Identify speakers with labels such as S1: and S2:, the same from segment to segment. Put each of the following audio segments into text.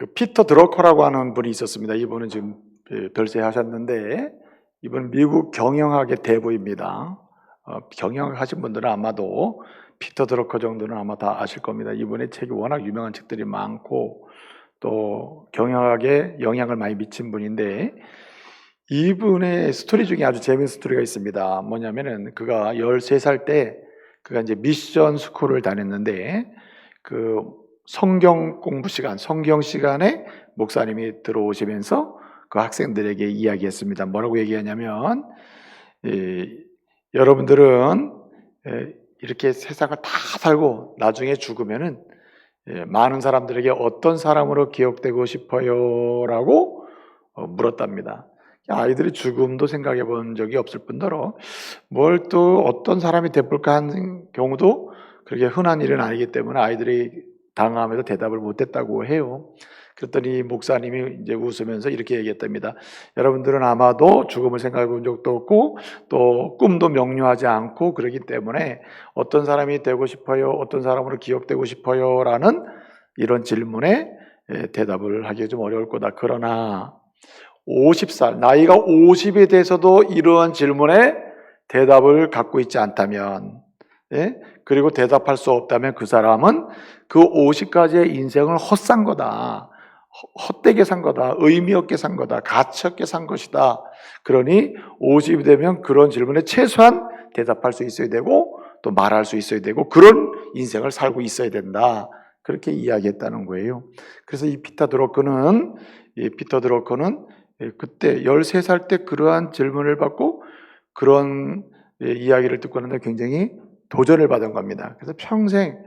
S1: 그 피터 드러커라고 하는 분이 있었습니다. 이분은 지금 별세하셨는데 이분 미국 경영학의 대부입니다. 경영학 하신 분들은 아마도 피터 드러커 정도는 아마 다 아실 겁니다. 이분의 책이 워낙 유명한 책들이 많고 또 경영학에 영향을 많이 미친 분인데 이분의 스토리 중에 아주 재미있는 스토리가 있습니다. 뭐냐면은 그가 13살 때 그가 이제 미션 스쿨을 다녔는데 그 성경 공부 시간, 성경 시간에 목사님이 들어오시면서 그 학생들에게 이야기했습니다. 뭐라고 얘기하냐면 여러분들은 이렇게 세상을 다 살고 나중에 죽으면은 많은 사람들에게 어떤 사람으로 기억되고 싶어요? 라고 물었답니다. 아이들이 죽음도 생각해 본 적이 없을 뿐더러 뭘 또 어떤 사람이 돼볼까 하는 경우도 그렇게 흔한 일은 아니기 때문에 아이들이 당황하면서 대답을 못했다고 해요. 그랬더니 목사님이 이제 웃으면서 이렇게 얘기했답니다. 여러분들은 아마도 죽음을 생각해 본 적도 없고 또 꿈도 명료하지 않고 그러기 때문에 어떤 사람이 되고 싶어요? 어떤 사람으로 기억되고 싶어요? 라는 이런 질문에 대답을 하기 좀 어려울 거다. 그러나 50살, 나이가 50에 돼서도 이러한 질문에 대답을 갖고 있지 않다면, 그리고 대답할 수 없다면 그 사람은 그 50까지의 인생을 헛산 거다. 헛되게 산 거다. 의미 없게 산 거다. 가치 없게 산 것이다. 그러니 50이 되면 그런 질문에 최소한 대답할 수 있어야 되고 또 말할 수 있어야 되고 그런 인생을 살고 있어야 된다. 그렇게 이야기했다는 거예요. 그래서 이 피터 드러커는 그때 13살 때 그러한 질문을 받고 그런 이야기를 듣고 나는데 굉장히 도전을 받은 겁니다. 그래서 평생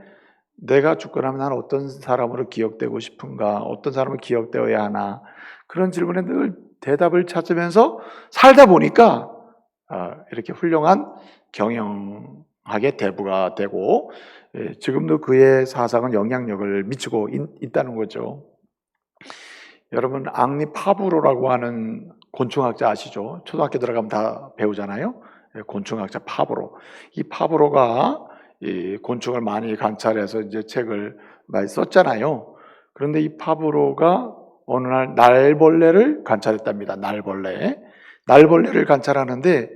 S1: 내가 죽고 나면 나는 어떤 사람으로 기억되고 싶은가, 어떤 사람으로 기억되어야 하나, 그런 질문에 늘 대답을 찾으면서 살다 보니까 이렇게 훌륭한 경영학의 대부가 되고 지금도 그의 사상은 영향력을 미치고 있다는 거죠. 여러분 앙리 파브로라고 하는 곤충학자 아시죠? 초등학교 들어가면 다 배우잖아요. 곤충학자 파브로. 이 파브로가 이 곤충을 많이 관찰해서 이제 책을 많이 썼잖아요. 그런데 이 파브로가 어느 날 날벌레를 관찰했답니다. 날벌레를 관찰하는데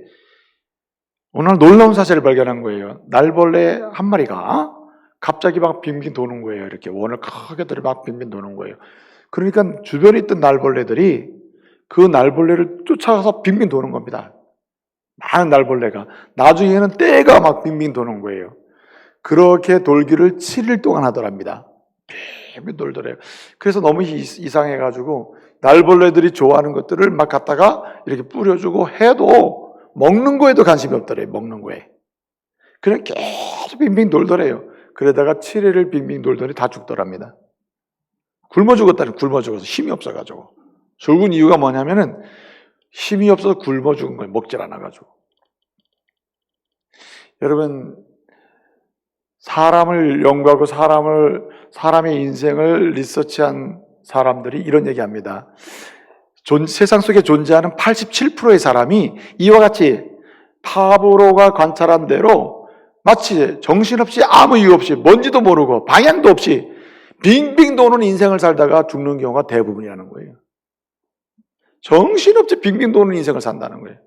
S1: 어느 날 놀라운 사실을 발견한 거예요. 날벌레 한 마리가 갑자기 막 빙빙 도는 거예요. 이렇게 원을 크게 들어 막 빙빙 도는 거예요. 그러니까 주변에 있던 날벌레들이 그 날벌레를 쫓아가서 빙빙 도는 겁니다. 많은 날벌레가. 나중에는 떼가 막 빙빙 도는 거예요. 그렇게 돌기를 7일 동안 하더랍니다. 빙빙 돌더래요. 그래서 너무 이상해가지고 날벌레들이 좋아하는 것들을 막 갖다가 이렇게 뿌려주고 해도 먹는 거에도 관심이 없더래요. 먹는 거에. 그냥 계속 빙빙 돌더래요. 그러다가 7일을 빙빙 돌더니 다 죽더랍니다. 굶어 죽어서 힘이 없어가지고. 죽은 이유가 뭐냐면은 힘이 없어서 굶어 죽은 거예요. 먹질 않아가지고. 여러분, 사람을 연구하고 사람의 인생을 리서치한 사람들이 이런 얘기합니다. 세상 속에 존재하는 87%의 사람이 이와 같이 파브로가 관찰한 대로 마치 정신없이 아무 이유 없이 뭔지도 모르고 방향도 없이 빙빙 도는 인생을 살다가 죽는 경우가 대부분이라는 거예요. 정신없이 빙빙 도는 인생을 산다는 거예요.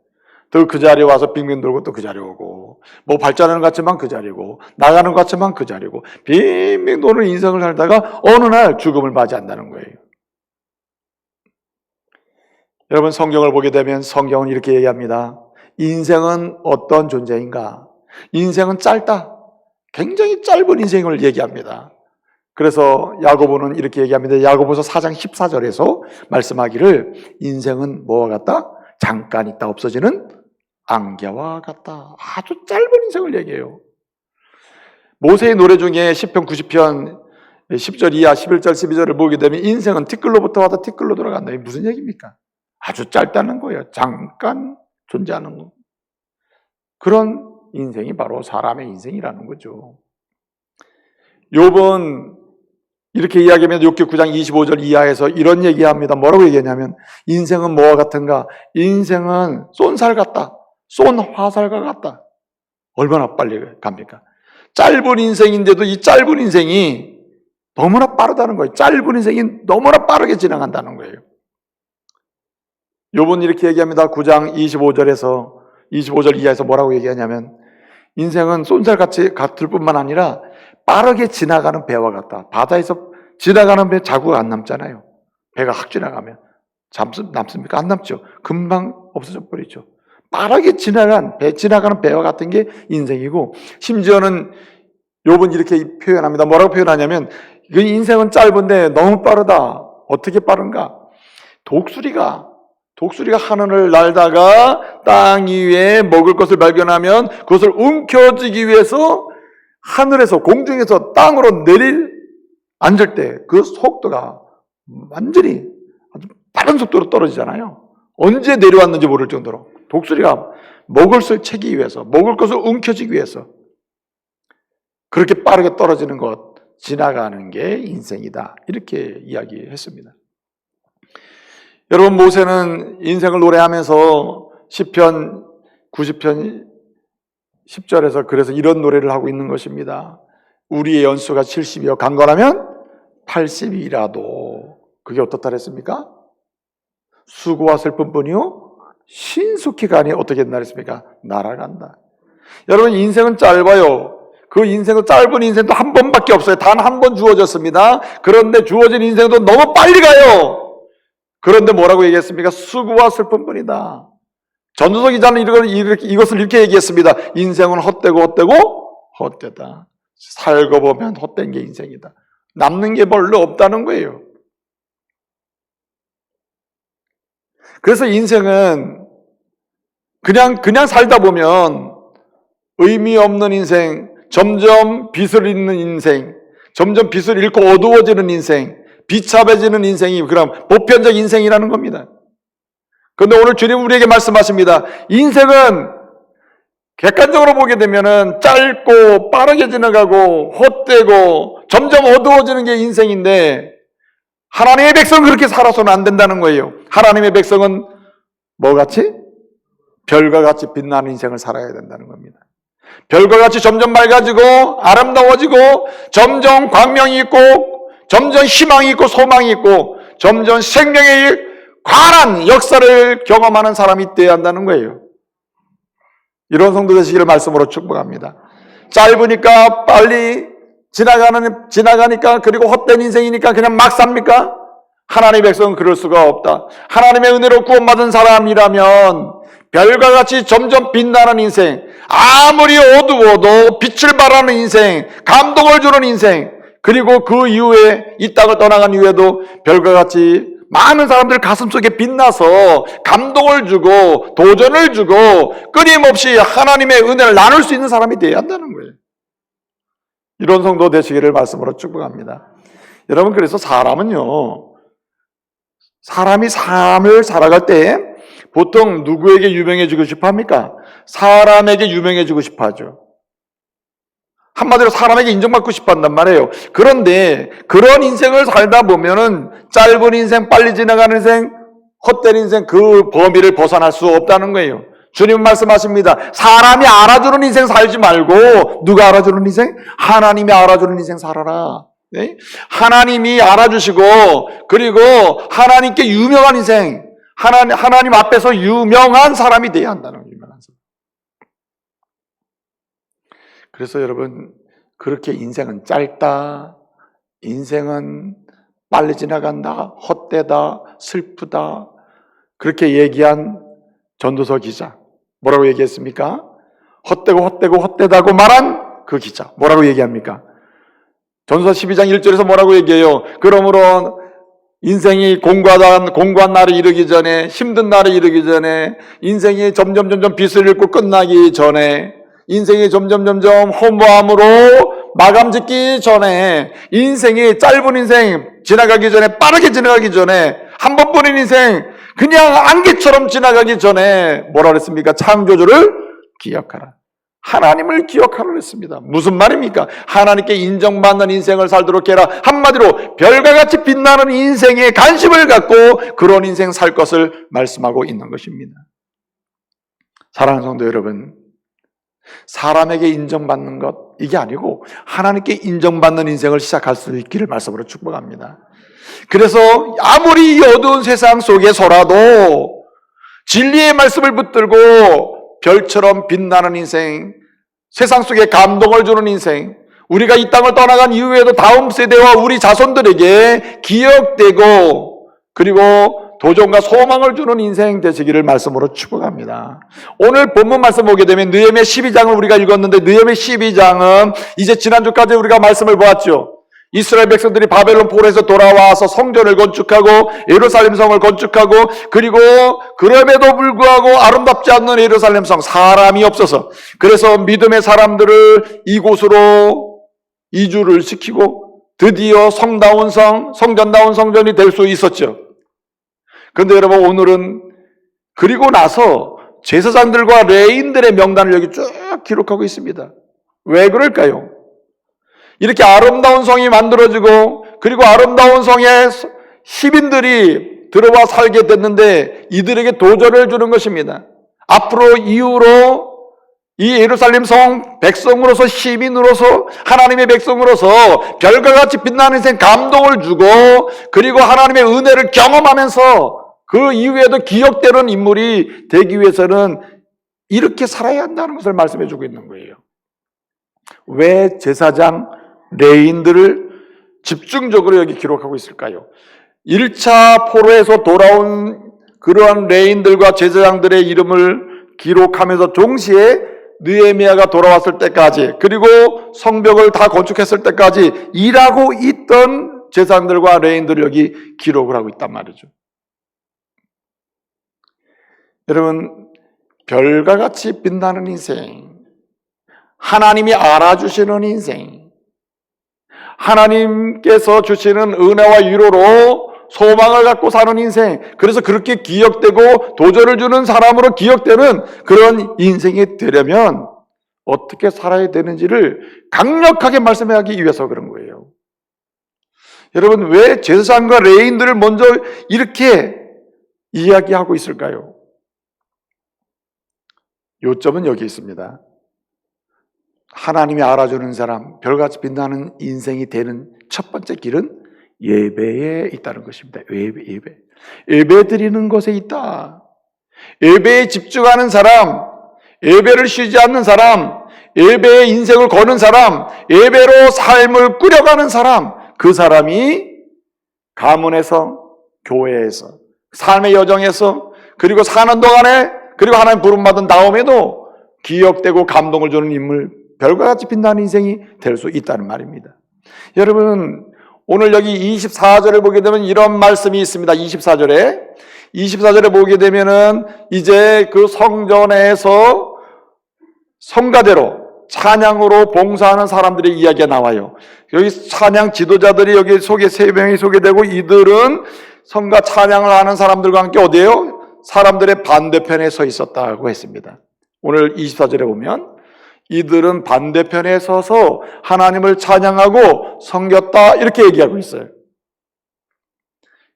S1: 또 그 자리에 와서 빙빙 돌고 또 그 자리에 오고 뭐 발전하는 것 같지만 그 자리고 나가는 것 같지만 그 자리고 빙빙 도는 인생을 살다가 어느 날 죽음을 맞이한다는 거예요. 여러분 성경을 보게 되면 성경은 이렇게 얘기합니다. 인생은 어떤 존재인가? 인생은 짧다. 굉장히 짧은 인생을 얘기합니다. 그래서 야고보는 이렇게 얘기합니다. 야고보서 4장 14절에서 말씀하기를 인생은 뭐와 같다? 잠깐 있다 없어지는 안개와 같다. 아주 짧은 인생을 얘기해요. 모세의 노래 중에 시편 90편 10절 이하 11절 12절을 보게 되면 인생은 티끌로부터 와서 티끌로 돌아간다. 이게 무슨 얘기입니까? 아주 짧다는 거예요. 잠깐 존재하는 거. 그런 인생이 바로 사람의 인생이라는 거죠. 욥은 이렇게 이야기하면 욥기 9장 25절 이하에서 이런 얘기합니다. 뭐라고 얘기하냐면 인생은 뭐와 같은가? 인생은 쏜살 같다. 쏜 화살과 같다. 얼마나 빨리 갑니까? 짧은 인생인데도 이 짧은 인생이 너무나 빠르다는 거예요. 짧은 인생이 너무나 빠르게 지나간다는 거예요. 욥은 이렇게 얘기합니다. 9장 25절 이하에서 뭐라고 얘기하냐면, 인생은 쏜살같이 같을 뿐만 아니라 빠르게 지나가는 배와 같다. 바다에서 지나가는 배 자국 안 남잖아요. 배가 확 지나가면 남습니까? 안 남죠. 금방 없어져 버리죠. 빠르게 지나가는 배와 같은 게 인생이고, 심지어는 욥은 이렇게 표현합니다. 뭐라고 표현하냐면, 그 인생은 짧은데 너무 빠르다. 어떻게 빠른가? 독수리가 하늘을 날다가 땅 위에 먹을 것을 발견하면 그것을 움켜쥐기 위해서 하늘에서, 공중에서 땅으로 앉을 때 그 속도가 완전히 아주 빠른 속도로 떨어지잖아요. 언제 내려왔는지 모를 정도로. 독수리가 먹을 것을 채기 위해서, 먹을 것을 움켜쥐기 위해서 그렇게 빠르게 떨어지는 것, 지나가는 게 인생이다. 이렇게 이야기했습니다. 여러분, 모세는 인생을 노래하면서 시편 90편 10절에서 그래서 이런 노래를 하고 있는 것입니다. 우리의 연수가 70이요 강건하면 80이라도 그게 어떻다 그랬습니까? 수고와 슬픔뿐이요 신속히 가니 어떻게 된다 그랬습니까? 날아간다. 여러분, 인생은 짧아요. 그 인생은 짧은 인생도 한 번밖에 없어요. 단 한 번 주어졌습니다. 그런데 주어진 인생도 너무 빨리 가요. 그런데 뭐라고 얘기했습니까? 수고와 슬픔뿐이다. 전도서 기자는 이것을 이렇게 얘기했습니다. 인생은 헛되다. 살고 보면 헛된 게 인생이다. 남는 게 별로 없다는 거예요. 그래서 인생은 그냥 살다 보면 의미 없는 인생, 점점 빛을 잃는 인생, 점점 빛을 잃고 어두워지는 인생, 비참해지는 인생이 그럼 보편적 인생이라는 겁니다. 그런데 오늘 주님 우리에게 말씀하십니다. 인생은 객관적으로 보게 되면은 짧고 빠르게 지나가고 헛되고 점점 어두워지는 게 인생인데, 하나님의 백성은 그렇게 살아서는 안 된다는 거예요. 하나님의 백성은 뭐같이? 별과 같이 빛나는 인생을 살아야 된다는 겁니다. 별과 같이 점점 맑아지고 아름다워지고 점점 광명이 있고 점점 희망이 있고 소망이 있고 점점 생명의 관한 역사를 경험하는 사람이 되어야 한다는 거예요. 이런 성도 되시기를 말씀으로 축복합니다. 짧으니까 빨리 지나가니까, 그리고 헛된 인생이니까 그냥 막 삽니까? 하나님의 백성은 그럴 수가 없다. 하나님의 은혜로 구원받은 사람이라면 별과 같이 점점 빛나는 인생, 아무리 어두워도 빛을 발하는 인생, 감동을 주는 인생, 그리고 그 이후에 이 땅을 떠나간 이후에도 별과 같이 많은 사람들 가슴속에 빛나서 감동을 주고 도전을 주고 끊임없이 하나님의 은혜를 나눌 수 있는 사람이 되어야 한다는 거예요. 이런 성도 되시기를 말씀으로 축복합니다. 여러분, 그래서 사람이 삶을 살아갈 때 보통 누구에게 유명해지고 싶어 합니까? 사람에게 유명해지고 싶어 하죠. 한마디로 사람에게 인정받고 싶어 한단 말이에요. 그런데 그런 인생을 살다 보면은 짧은 인생, 빨리 지나가는 인생, 헛된 인생, 그 범위를 벗어날 수 없다는 거예요. 주님은 말씀하십니다. 사람이 알아주는 인생 살지 말고 누가 알아주는 인생? 하나님이 알아주는 인생 살아라. 네? 하나님이 알아주시고 그리고 하나님께 유명한 인생, 하나님 앞에서 유명한 사람이 돼야 한다는 거예요. 유명한 사람. 그래서 여러분, 그렇게 인생은 짧다, 인생은 빨리 지나간다, 헛되다, 슬프다, 그렇게 얘기한 전도서 기자 뭐라고 얘기했습니까? 헛되다고 말한 그 기자 뭐라고 얘기합니까? 전도서 12장 1절에서 뭐라고 얘기해요? 그러므로 인생이 공고한 날이 이르기 전에, 힘든 날이 이르기 전에, 인생이 점점 빛을 잃고 끝나기 전에, 인생이 점점 허무함으로 마감 짓기 전에, 인생이 짧은 인생 지나가기 전에, 빠르게 지나가기 전에, 한 번뿐인 인생 그냥 안개처럼 지나가기 전에 뭐라 그랬습니까? 창조주를 기억하라. 하나님을 기억하라 그랬습니다. 무슨 말입니까? 하나님께 인정받는 인생을 살도록 해라. 한마디로 별과 같이 빛나는 인생에 관심을 갖고 그런 인생 살 것을 말씀하고 있는 것입니다. 사랑하는 성도 여러분, 사람에게 인정받는 것, 이게 아니고 하나님께 인정받는 인생을 시작할 수 있기를 말씀으로 축복합니다. 그래서 아무리 이 어두운 세상 속에서라도 진리의 말씀을 붙들고 별처럼 빛나는 인생, 세상 속에 감동을 주는 인생, 우리가 이 땅을 떠나간 이후에도 다음 세대와 우리 자손들에게 기억되고 그리고 도전과 소망을 주는 인생 되시기를 말씀으로 축복합니다. 오늘 본문 말씀 보게 되면 느헤미야 12장을 우리가 읽었는데 느헤미야 12장은 이제 지난주까지 우리가 말씀을 보았죠. 이스라엘 백성들이 바벨론 포로에서 돌아와서 성전을 건축하고 예루살렘 성을 건축하고 그리고 그럼에도 불구하고 아름답지 않는 예루살렘 성, 사람이 없어서 그래서 믿음의 사람들을 이곳으로 이주를 시키고 드디어 성다운 성, 성전다운 성전이 될 수 있었죠. 그런데 여러분 오늘은 그리고 나서 제사장들과 레위인들의 명단을 여기 쭉 기록하고 있습니다. 왜 그럴까요? 이렇게 아름다운 성이 만들어지고 그리고 아름다운 성에 시민들이 들어와 살게 됐는데 이들에게 도전을 주는 것입니다. 앞으로 이후로 이 예루살렘 성 백성으로서 시민으로서 하나님의 백성으로서 별과 같이 빛나는 인생 감동을 주고 그리고 하나님의 은혜를 경험하면서 그 이후에도 기억되는 인물이 되기 위해서는 이렇게 살아야 한다는 것을 말씀해 주고 있는 거예요. 왜 제사장, 레위인들을 집중적으로 여기 기록하고 있을까요? 1차 포로에서 돌아온 그러한 레위인들과 제사장들의 이름을 기록하면서 동시에 느헤미야가 돌아왔을 때까지 그리고 성벽을 다 건축했을 때까지 일하고 있던 제사장들과 레위인들을 여기 기록을 하고 있단 말이죠. 여러분, 별과 같이 빛나는 인생, 하나님이 알아주시는 인생, 하나님께서 주시는 은혜와 위로로 소망을 갖고 사는 인생, 그래서 그렇게 기억되고 도전을 주는 사람으로 기억되는 그런 인생이 되려면 어떻게 살아야 되는지를 강력하게 말씀하기 위해서 그런 거예요. 여러분, 왜 제사장과 레위인들을 먼저 이렇게 이야기하고 있을까요? 요점은 여기 있습니다. 하나님이 알아주는 사람, 별같이 빛나는 인생이 되는 첫 번째 길은 예배에 있다는 것입니다. 예배 드리는 것에 있다. 예배에 집중하는 사람, 예배를 쉬지 않는 사람, 예배에 인생을 거는 사람, 예배로 삶을 꾸려가는 사람, 그 사람이 가문에서, 교회에서, 삶의 여정에서, 그리고 사는 동안에, 그리고 하나님 부름받은 다음에도 기억되고 감동을 주는 인물, 별과 같이 빛나는 인생이 될 수 있다는 말입니다. 여러분, 오늘 여기 24절을 보게 되면 이런 말씀이 있습니다. 24절에 보게 되면은 이제 그 성전에서 성가대로 찬양으로 봉사하는 사람들의 이야기가 나와요. 여기 찬양 지도자들이 여기 세 명이 소개되고 이들은 성가 찬양을 하는 사람들과 함께 어디에요? 사람들의 반대편에 서 있었다고 했습니다. 오늘 24절에 보면 이들은 반대편에 서서 하나님을 찬양하고 섬겼다 이렇게 얘기하고 있어요.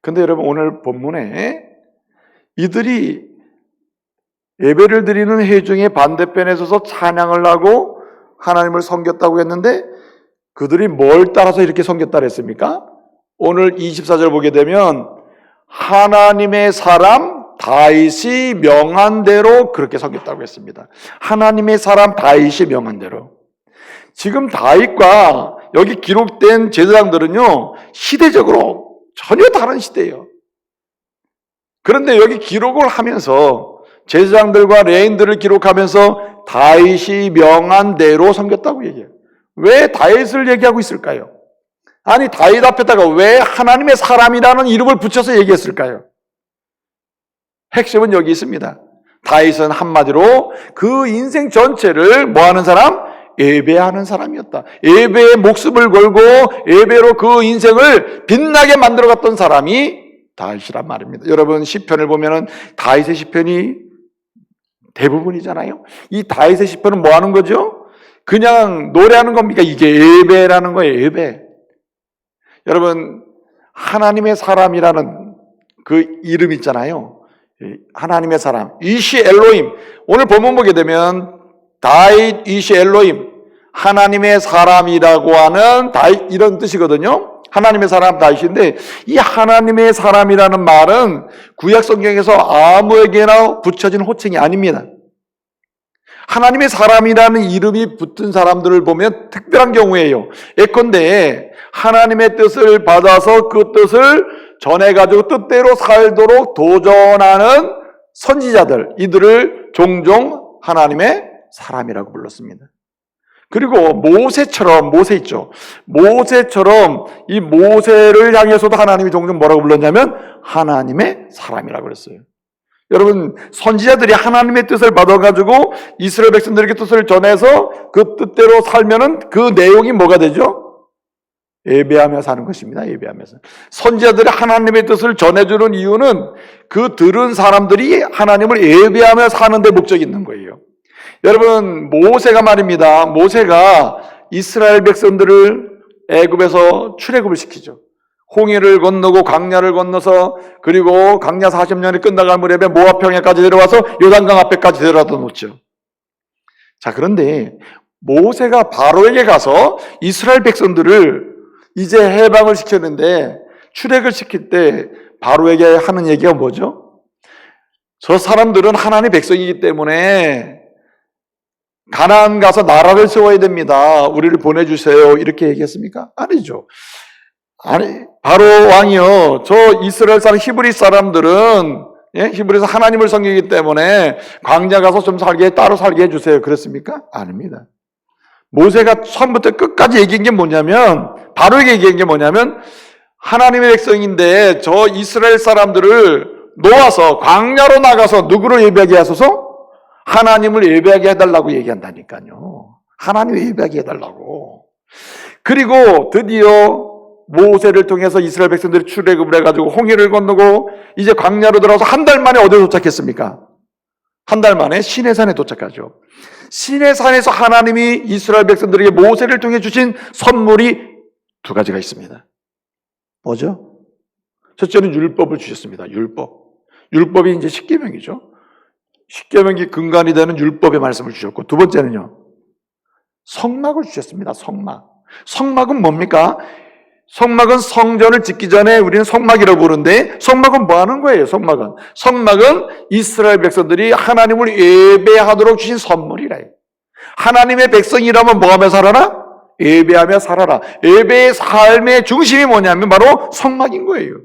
S1: 근데 여러분 오늘 본문에 이들이 예배를 드리는 회중의 반대편에 서서 찬양을 하고 하나님을 섬겼다고 했는데 그들이 뭘 따라서 이렇게 섬겼다 그랬습니까? 오늘 24절 보게 되면 하나님의 사람 다윗이 명한 대로 그렇게 섬겼다고 했습니다. 하나님의 사람 다윗이 명한 대로. 지금 다윗과 여기 기록된 제사장들은요 시대적으로 전혀 다른 시대예요. 그런데 여기 기록을 하면서 제사장들과 레위인들을 기록하면서 다윗이 명한 대로 섬겼다고 얘기해요. 왜 다윗을 얘기하고 있을까요? 아니 다윗 앞에다가 왜 하나님의 사람이라는 이름을 붙여서 얘기했을까요? 핵심은 여기 있습니다. 다윗은 한마디로 그 인생 전체를 뭐하는 사람? 예배하는 사람이었다. 예배에 목숨을 걸고 예배로 그 인생을 빛나게 만들어갔던 사람이 다윗이란 말입니다. 여러분 시편을 보면은 다윗의 시편이 대부분이잖아요. 이 다윗의 시편은 뭐 하는 거죠? 그냥 노래하는 겁니까? 이게 예배라는 거예요. 예배. 여러분 하나님의 사람이라는 그 이름 있잖아요. 하나님의 사람, 이시 엘로임. 오늘 본문 보게 되면 다윗 이시 엘로임, 하나님의 사람이라고 하는 이런 뜻이거든요. 하나님의 사람 다윗인데, 이 하나님의 사람이라는 말은 구약 성경에서 아무에게나 붙여진 호칭이 아닙니다. 하나님의 사람이라는 이름이 붙은 사람들을 보면 특별한 경우예요. 예컨대 하나님의 뜻을 받아서 그 뜻을 전해가지고 뜻대로 살도록 도전하는 선지자들, 이들을 종종 하나님의 사람이라고 불렀습니다. 그리고 모세 있죠. 모세처럼 이 모세를 향해서도 하나님이 종종 뭐라고 불렀냐면 하나님의 사람이라고 그랬어요. 여러분, 선지자들이 하나님의 뜻을 받아가지고 이스라엘 백성들에게 뜻을 전해서 그 뜻대로 살면은 그 내용이 뭐가 되죠? 예배하며 사는 것입니다. 예배하면서. 선지자들이 하나님의 뜻을 전해주는 이유는 그 들은 사람들이 하나님을 예배하며 사는 데 목적이 있는 거예요. 여러분, 모세가 말입니다. 모세가 이스라엘 백성들을 애굽에서 출애굽을 시키죠. 홍해를 건너고 광야를 건너서 그리고 광야 40년이 끝나갈 무렵에 모압 평야까지 내려와서 요단강 앞에까지 데려다 놓죠. 자, 그런데 모세가 바로에게 가서 이스라엘 백성들을 이제 해방을 시켰는데 출애굽을 시킬 때 바로에게 하는 얘기가 뭐죠? 저 사람들은 하나님의 백성이기 때문에 가나안 가서 나라를 세워야 됩니다. 우리를 보내주세요. 이렇게 얘기했습니까? 아니죠. 아니, 바로 왕이요, 저 이스라엘 사람 히브리 사람들은 히브리에서 하나님을 섬기기 때문에 광야 가서 좀 따로 살게 해주세요. 그랬습니까? 아닙니다. 모세가 처음부터 끝까지 얘기한 게 뭐냐면, 바로에게 얘기한 게 뭐냐면, 하나님의 백성인데 저 이스라엘 사람들을 놓아서 광야로 나가서 누구를 예배하게 하소서? 하나님을 예배하게 해달라고 얘기한다니까요. 하나님을 예배하게 해달라고. 그리고 드디어 모세를 통해서 이스라엘 백성들이 출애굽을 해가지고 홍해를 건너고 이제 광야로 들어가서 한 달 만에 어디에 도착했습니까? 한 달 만에 시내산에 도착하죠. 시내산에서 하나님이 이스라엘 백성들에게 모세를 통해 주신 선물이 두 가지가 있습니다. 뭐죠? 첫째는 율법을 주셨습니다. 율법이 이제 십계명이죠. 십계명이 근간이 되는 율법의 말씀을 주셨고, 두 번째는요, 성막을 주셨습니다. 성막은 뭡니까? 성막은 성전을 짓기 전에 우리는 성막이라고 부르는데, 성막은 뭐 하는 거예요? 성막은 이스라엘 백성들이 하나님을 예배하도록 주신 선물이래요. 하나님의 백성이라면 뭐 하며 살아라? 예배하며 살아라. 예배의 삶의 중심이 뭐냐면 바로 성막인 거예요.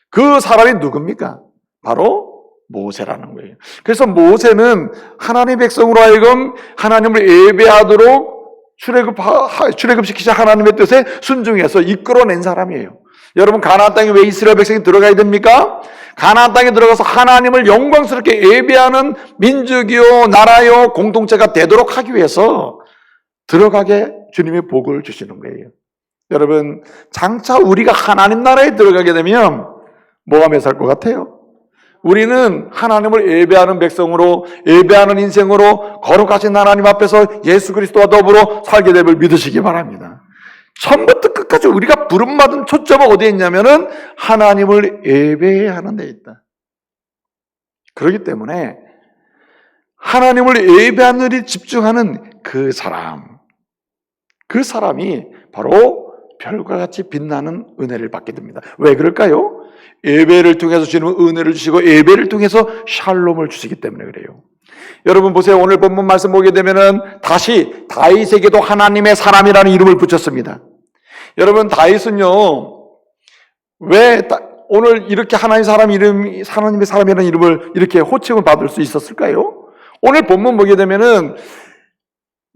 S1: 그 사람이 누굽니까? 바로 모세라는 거예요. 그래서 모세는 하나님의 백성으로 하여금 하나님을 예배하도록 출애굽시키신 하나님의 뜻에 순종해서 이끌어낸 사람이에요. 여러분, 가나안 땅에 왜 이스라엘 백성이 들어가야 됩니까? 가나안 땅에 들어가서 하나님을 영광스럽게 예배하는 민족이요, 나라요, 공동체가 되도록 하기 위해서 들어가게 주님의 복을 주시는 거예요. 여러분, 장차 우리가 하나님 나라에 들어가게 되면 뭐 하며 살 것 같아요? 우리는 하나님을 예배하는 백성으로, 예배하는 인생으로 거룩하신 하나님 앞에서 예수 그리스도와 더불어 살게 됨을 믿으시기 바랍니다. 처음부터 끝까지 우리가 부름받은 초점은 어디에 있냐면은 하나님을 예배해야 하는 데 있다. 그렇기 때문에 하나님을 예배하는 일에 집중하는 그 사람이 바로 별과 같이 빛나는 은혜를 받게 됩니다. 왜 그럴까요? 예배를 통해서 주시는 은혜를 주시고 예배를 통해서 샬롬을 주시기 때문에 그래요. 여러분 보세요. 오늘 본문 말씀 보게 되면은 다시 다윗에게도 하나님의 사람이라는 이름을 붙였습니다. 여러분, 다윗은요, 왜 오늘 이렇게 하나님의 사람이라는 이름을 이렇게 호칭을 받을 수 있었을까요? 오늘 본문 보게 되면은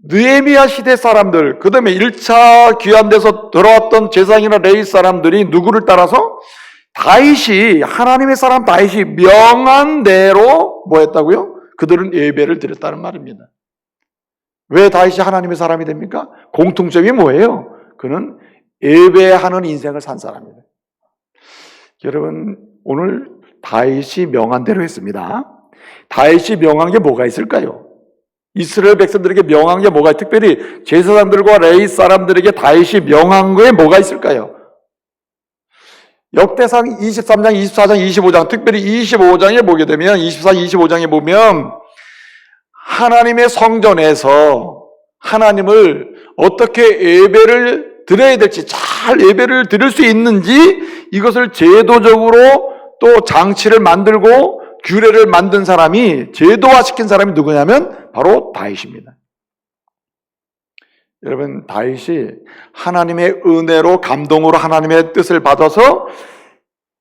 S1: 느헤미야 시대 사람들, 그 다음에 1차 귀환돼서 들어왔던 제사장이나 레위 사람들이 누구를 따라서 하나님의 사람 다윗이 명한 대로 뭐 했다고요? 그들은 예배를 드렸다는 말입니다. 왜 다윗이 하나님의 사람이 됩니까? 공통점이 뭐예요? 그는 예배하는 인생을 산 사람입니다. 여러분, 오늘 다윗이 명한 대로 했습니다. 다윗이 명한 게 뭐가 있을까요? 이스라엘 백성들에게 명한 게 뭐가, 특별히 제사장들과 레위 사람들에게 다윗이 명한 거에 뭐가 있을까요? 역대상 23장, 24장, 25장, 특별히 25장에 보게 되면, 24, 25장에 보면 하나님의 성전에서 하나님을 어떻게 예배를 드려야 될지, 잘 예배를 드릴 수 있는지 이것을 제도적으로 또 장치를 만들고 규례를 만든 사람이, 제도화시킨 사람이 누구냐면 바로 다윗입니다. 여러분, 다윗이 하나님의 은혜로, 감동으로 하나님의 뜻을 받아서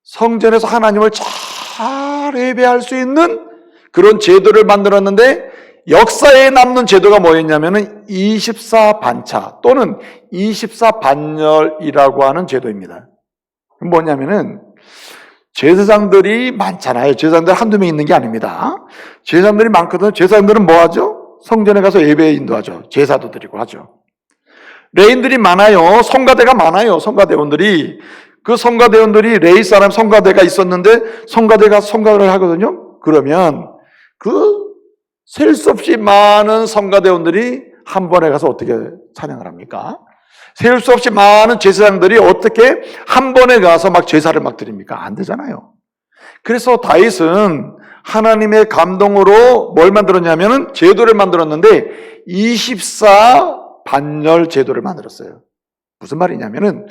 S1: 성전에서 하나님을 잘 예배할 수 있는 그런 제도를 만들었는데, 역사에 남는 제도가 뭐였냐면 24반차 또는 24반열이라고 하는 제도입니다. 뭐냐면은 제사장들이 많잖아요. 제사장들 한두 명 있는 게 아닙니다. 제사장들이 많거든요. 제사장들은 뭐 하죠? 성전에 가서 예배 인도하죠. 제사도 드리고 하죠. 레인들이 많아요. 성가대가 많아요. 성가대원들이. 그 성가대원들이, 레이 사람 성가대가 있었는데 성가대가 성가를 하거든요. 그러면 그 셀 수 없이 많은 성가대원들이 한 번에 가서 어떻게 찬양을 합니까? 셀 수 없이 많은 제사장들이 어떻게 한 번에 가서 막 제사를 막 드립니까? 안 되잖아요. 그래서 다윗은 하나님의 감동으로 뭘 만들었냐면은 제도를 만들었는데 24반열 제도를 만들었어요. 무슨 말이냐면은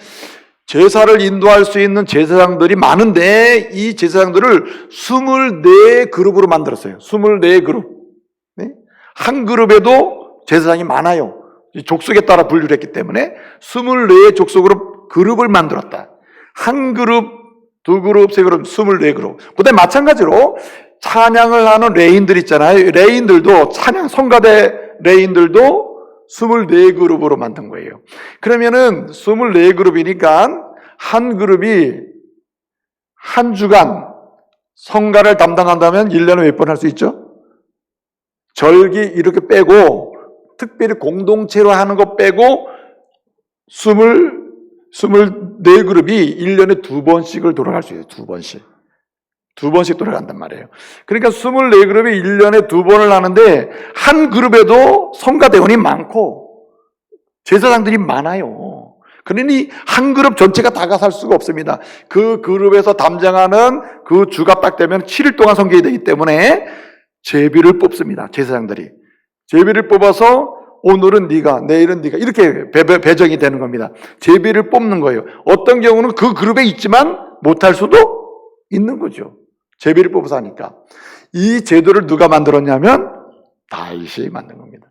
S1: 제사를 인도할 수 있는 제사장들이 많은데 이 제사장들을 24그룹으로 만들었어요. 24그룹. 네? 한 그룹에도 제사장이 많아요. 족속에 따라 분류를 했기 때문에 24 족속으로 그룹을 만들었다. 한 그룹, 두 그룹, 세 그룹, 24그룹. 그 다음에 마찬가지로 찬양을 하는 레인들 있잖아요. 레인들도, 찬양 성가대 레인들도 24그룹으로 만든 거예요. 그러면은 24그룹이니까 한 그룹이 한 주간 성가를 담당한다면 1년에 몇 번 할 수 있죠? 절기 이렇게 빼고, 특별히 공동체로 하는 거 빼고 24그룹이 1년에 2번씩을 돌아갈 수 있어요. 2번씩 돌아간단 말이에요. 그러니까 24그룹이 1년에 2번을 하는데 한 그룹에도 성가대원이 많고 제사장들이 많아요. 그러니 한 그룹 전체가 다 가서 할 수가 없습니다. 그 그룹에서 담당하는 그 주가 딱 되면 7일 동안 섬겨야 되기 때문에 제비를 뽑습니다. 제사장들이. 제비를 뽑아서 오늘은 네가, 내일은 네가, 이렇게 배정이 되는 겁니다. 제비를 뽑는 거예요. 어떤 경우는 그 그룹에 있지만 못할 수도 있는 거죠. 제비를 뽑아서 하니까. 이 제도를 누가 만들었냐면 다윗이 만든 겁니다.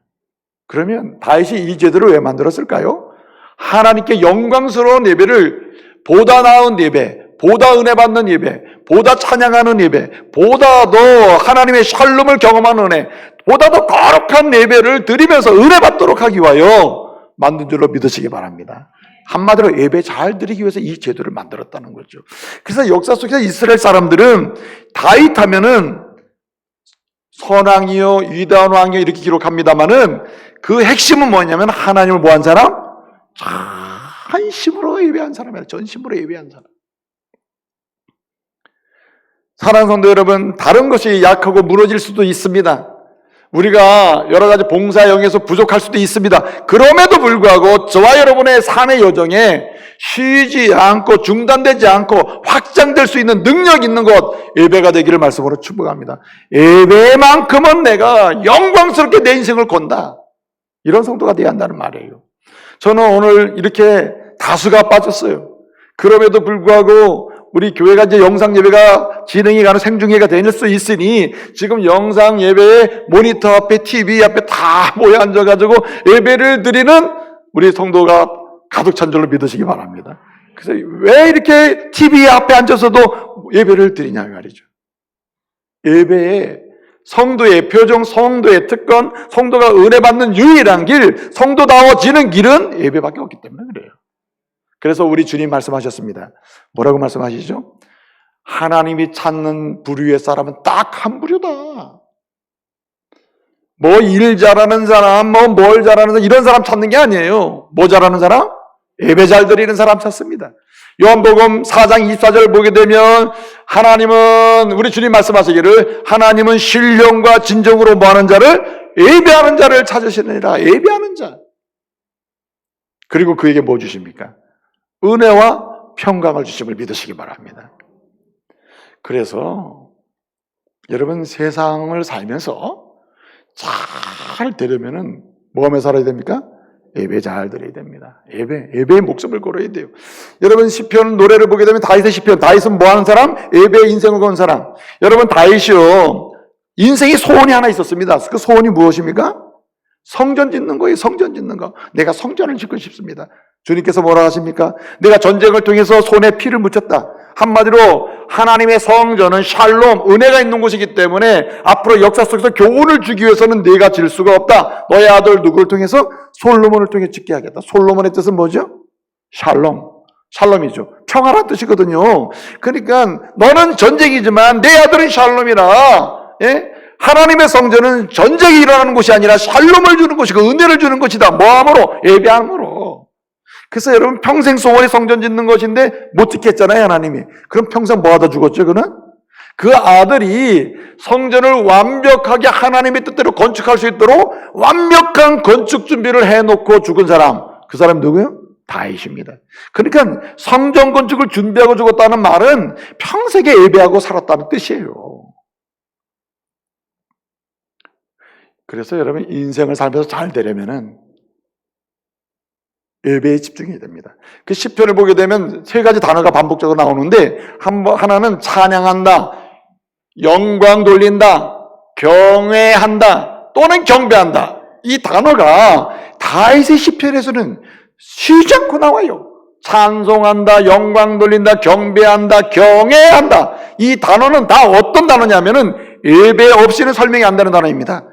S1: 그러면 다윗이 이 제도를 왜 만들었을까요? 하나님께 영광스러운 예배를, 보다 나은 예배, 보다 은혜 받는 예배, 보다 찬양하는 예배, 보다 더 하나님의 샬롬을 경험하는 은혜, 보다 더 거룩한 예배를 드리면서 은혜 받도록 하기 위하여 만든 줄로 믿으시기 바랍니다. 한마디로 예배 잘 드리기 위해서 이 제도를 만들었다는 거죠. 그래서 역사 속에서 이스라엘 사람들은 다윗 하면은 선왕이요, 위대한 왕이요 이렇게 기록합니다만은 그 핵심은 뭐냐면 하나님을 뭐한 사람? 전심으로 예배한 사람이에요. 전심으로 예배한 사람. 사랑하는 성도 여러분, 다른 것이 약하고 무너질 수도 있습니다. 우리가 여러 가지 봉사 영에서 부족할 수도 있습니다. 그럼에도 불구하고 저와 여러분의 삶의 여정에 쉬지 않고 중단되지 않고 확장될 수 있는 능력 있는 것, 예배가 되기를 말씀으로 축복합니다. 예배만큼은 내가 영광스럽게 내 인생을 건다. 이런 성도가 되어야 한다는 말이에요. 저는 오늘 이렇게 다수가 빠졌어요. 그럼에도 불구하고 우리 교회가 이제 영상 예배가 진행이 가는 생중계가 될 수 있으니 지금 영상 예배에 모니터 앞에 TV 앞에 다 모여 앉아가지고 예배를 드리는 우리 성도가 가득 찬 줄로 믿으시기 바랍니다. 그래서 왜 이렇게 TV 앞에 앉아서도 예배를 드리냐 말이죠. 예배에 성도의 표정, 성도의 특권, 성도가 은혜 받는 유일한 길, 성도다워지는 길은 예배밖에 없기 때문에 그래요. 그래서 우리 주님 말씀하셨습니다. 뭐라고 말씀하시죠? 하나님이 찾는 부류의 사람은 딱 한 부류다. 뭐 일 잘하는 사람, 뭘 잘하는 사람, 이런 사람 찾는 게 아니에요. 뭐 잘하는 사람? 예배 잘 드리는 사람 찾습니다. 요한복음 4장 24절 보게 되면 하나님은, 우리 주님 말씀하시기를 하나님은 신령과 진정으로 뭐하는 자를? 예배하는 자를 찾으시느니라. 예배하는 자. 그리고 그에게 뭐 주십니까? 은혜와 평강을 주심을 믿으시기 바랍니다. 그래서 여러분, 세상을 살면서 잘 되려면은 뭐 하며 살아야 됩니까? 예배 잘 드려야 됩니다. 예배에 목숨을 걸어야 돼요. 여러분 시편 노래를 보게 되면 다윗의 시편, 다윗은 뭐 하는 사람? 예배에 인생을 건 사람. 여러분 다윗이요, 인생에 소원이 하나 있었습니다. 그 소원이 무엇입니까? 성전 짓는 거예요. 성전 짓는 거. 내가 성전을 짓고 싶습니다. 주님께서 뭐라 하십니까? 내가 전쟁을 통해서 손에 피를 묻혔다. 한마디로 하나님의 성전은 샬롬, 은혜가 있는 곳이기 때문에 앞으로 역사 속에서 교훈을 주기 위해서는 내가 질 수가 없다. 너의 아들 누구를 통해서? 솔로몬을 통해 짓게 하겠다. 솔로몬의 뜻은 뭐죠? 샬롬이죠. 평화란 뜻이거든요. 그러니까 너는 전쟁이지만 내 아들은 샬롬이라. 예? 하나님의 성전은 전쟁이 일어나는 곳이 아니라 샬롬을 주는 곳이고 은혜를 주는 곳이다. 뭐함으로? 예배함으로. 그래서 여러분 평생 소원이 성전 짓는 것인데 못 짓겠잖아요, 하나님이. 그럼 평생 뭐 하다 죽었죠, 그는? 그 아들이 성전을 완벽하게 하나님의 뜻대로 건축할 수 있도록 완벽한 건축 준비를 해놓고 죽은 사람. 그 사람 누구요? 다윗입니다. 그러니까 성전 건축을 준비하고 죽었다는 말은 평생에 예배하고 살았다는 뜻이에요. 그래서 여러분 인생을 살면서 잘 되려면은 예배에 집중해야 됩니다. 그 시편을 보게 되면 세 가지 단어가 반복적으로 나오는데 하나는 찬양한다, 영광 돌린다, 경외한다, 또는 경배한다. 이 단어가 다윗의 시편에서는 쉬지 않고 나와요. 찬송한다, 영광 돌린다, 경배한다, 경외한다. 이 단어는 다 어떤 단어냐면은 예배 없이는 설명이 안 되는 단어입니다.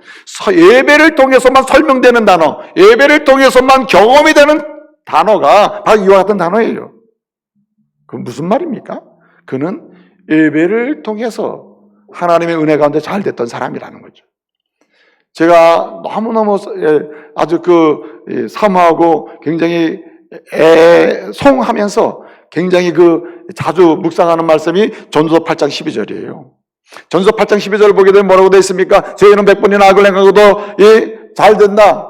S1: 예배를 통해서만 설명되는 단어, 예배를 통해서만 경험이 되는 단어가 바로 이와 같은 단어예요. 그건 무슨 말입니까? 그는 예배를 통해서 하나님의 은혜 가운데 잘 됐던 사람이라는 거죠. 제가 너무너무 아주 사모하고 굉장히 애송하면서 굉장히 자주 묵상하는 말씀이 전도서 8장 12절이에요. 전서 8장 12절을 보게 되면 뭐라고 되어 있습니까? 죄인은 100번이나 악을 행하고도 잘 된다.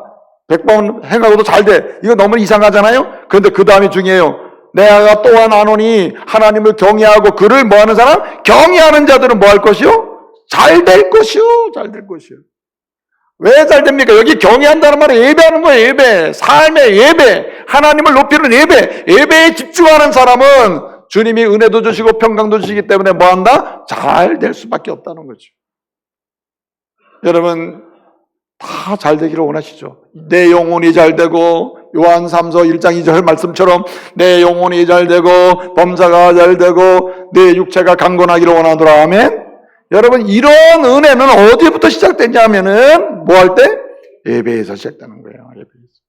S1: 100번 행하고도 잘 돼. 이거 너무 이상하잖아요? 그런데 그 다음이 중요해요. 내가 또한 아노니 하나님을 경외하고 그를 뭐하는 사람? 경외하는 자들은 뭐 할 것이요? 잘 될 것이요. 잘 될 것이요. 왜 잘 됩니까? 여기 경외한다는 말은 예배하는 거예요. 예배. 삶의 예배. 하나님을 높이는 예배. 예배에 집중하는 사람은 주님이 은혜도 주시고 평강도 주시기 때문에 뭐한다? 잘 될 수밖에 없다는 거죠. 여러분 다 잘 되기를 원하시죠? 내 영혼이 잘 되고 요한 3서 1장 2절 말씀처럼 내 영혼이 잘 되고 범사가 잘 되고 내 육체가 강건하기를 원하노라. 아멘. 여러분 이런 은혜는 어디부터 시작되냐면은 뭐 할 때? 예배에서 시작되는 거예요. 예배에서.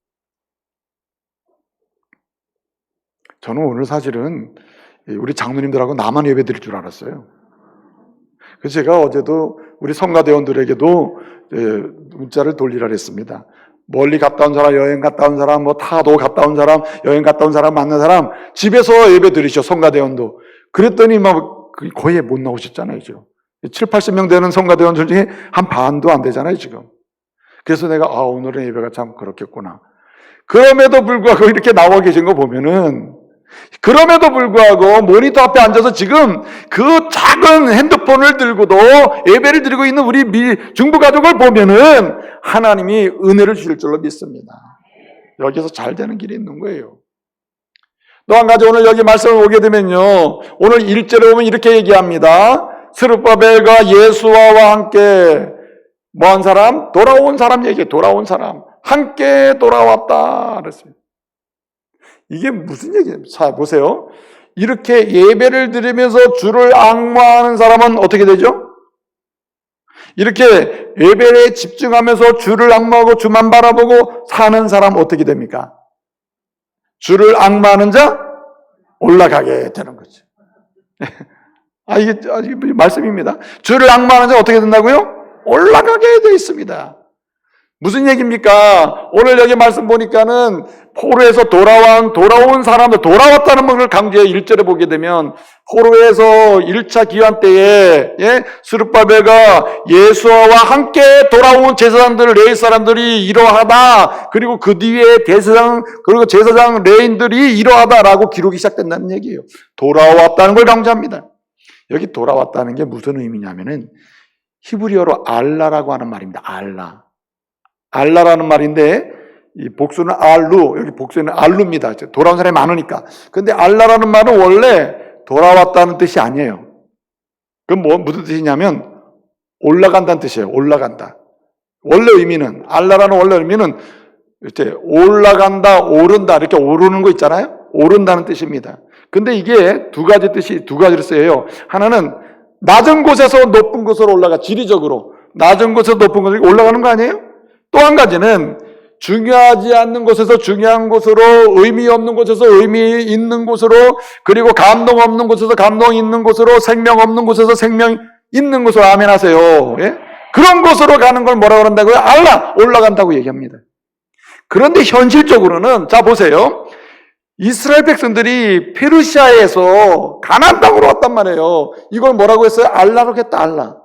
S1: 저는 오늘 사실은 우리 장로님들하고 나만 예배 드릴 줄 알았어요. 그래서 제가 어제도 우리 성가대원들에게도 문자를 돌리라 했습니다. 멀리 갔다 온 사람, 여행 갔다 온 사람, 타도 갔다 온 사람, 여행 갔다 온 사람, 만난 사람 집에서 예배 드리셔, 성가대원도. 그랬더니 거의 못 나오셨잖아요, 지금. 7, 80명 되는 성가대원들 중에 한 반도 안 되잖아요, 지금. 그래서 내가 오늘은 예배가 참 그렇겠구나. 그럼에도 불구하고 이렇게 나와 계신 거 보면은, 그럼에도 불구하고 모니터 앞에 앉아서 지금 그 작은 핸드폰을 들고도 예배를 드리고 있는 우리 중부 가족을 보면은 하나님이 은혜를 주실 줄로 믿습니다. 여기서 잘 되는 길이 있는 거예요. 또 한 가지 오늘 여기 말씀을 보게 되면요, 오늘 1절에 보면 이렇게 얘기합니다. 스룹바벨과 예수아와 함께 뭐한 사람? 돌아온 사람 얘기해. 돌아온 사람 함께 돌아왔다 그랬어요. 이게 무슨 얘기예요? 자, 보세요. 이렇게 예배를 드리면서 주를 앙모하는 사람은 어떻게 되죠? 이렇게 예배에 집중하면서 주를 앙모하고 주만 바라보고 사는 사람 어떻게 됩니까? 주를 앙모하는 자 올라가게 되는 거죠. 이게 말씀입니다. 주를 앙모하는 자 어떻게 된다고요? 올라가게 되어 있습니다. 무슨 얘기입니까? 오늘 여기 말씀 보니까는 포로에서 돌아온 사람들, 돌아왔다는 것을 강조해 1절에 보게 되면 포로에서 1차 기환 때에 스룹바벨과 예수아와 함께 돌아온 제사장들, 레위 사람들이 이러하다. 그리고 그 뒤에 대제사장 그리고 제사장 레인들이 이러하다라고 기록이 시작된다는 얘기예요. 돌아왔다는 걸 강조합니다. 여기 돌아왔다는 게 무슨 의미냐면은 히브리어로 알라라고 하는 말입니다. 알라라는 말인데 이 복수는 알루, 여기 복수는 알루입니다. 돌아온 사람이 많으니까. 근데 알라라는 말은 원래 돌아왔다는 뜻이 아니에요. 그럼 무슨 뜻이냐면 올라간다는 뜻이에요. 올라간다. 원래 의미는, 알라라는 원래 의미는 이렇게 올라간다, 오른다, 이렇게 오르는 거 있잖아요. 오른다는 뜻입니다. 근데 이게 두 가지로 쓰여요. 하나는 낮은 곳에서 높은 곳으로 올라가, 지리적으로. 낮은 곳에서 높은 곳으로 올라가는 거 아니에요? 또 한 가지는 중요하지 않는 곳에서 중요한 곳으로, 의미 없는 곳에서 의미 있는 곳으로, 그리고 감동 없는 곳에서 감동 있는 곳으로, 생명 없는 곳에서 생명 있는 곳으로, 아멘 하세요. 예? 그런 곳으로 가는 걸 뭐라고 그런다고요? 알라, 올라간다고 얘기합니다. 그런데 현실적으로는, 자 보세요. 이스라엘 백성들이 페르시아에서 가나안 땅으로 왔단 말이에요. 이걸 뭐라고 했어요? 알라로 했다, 알라.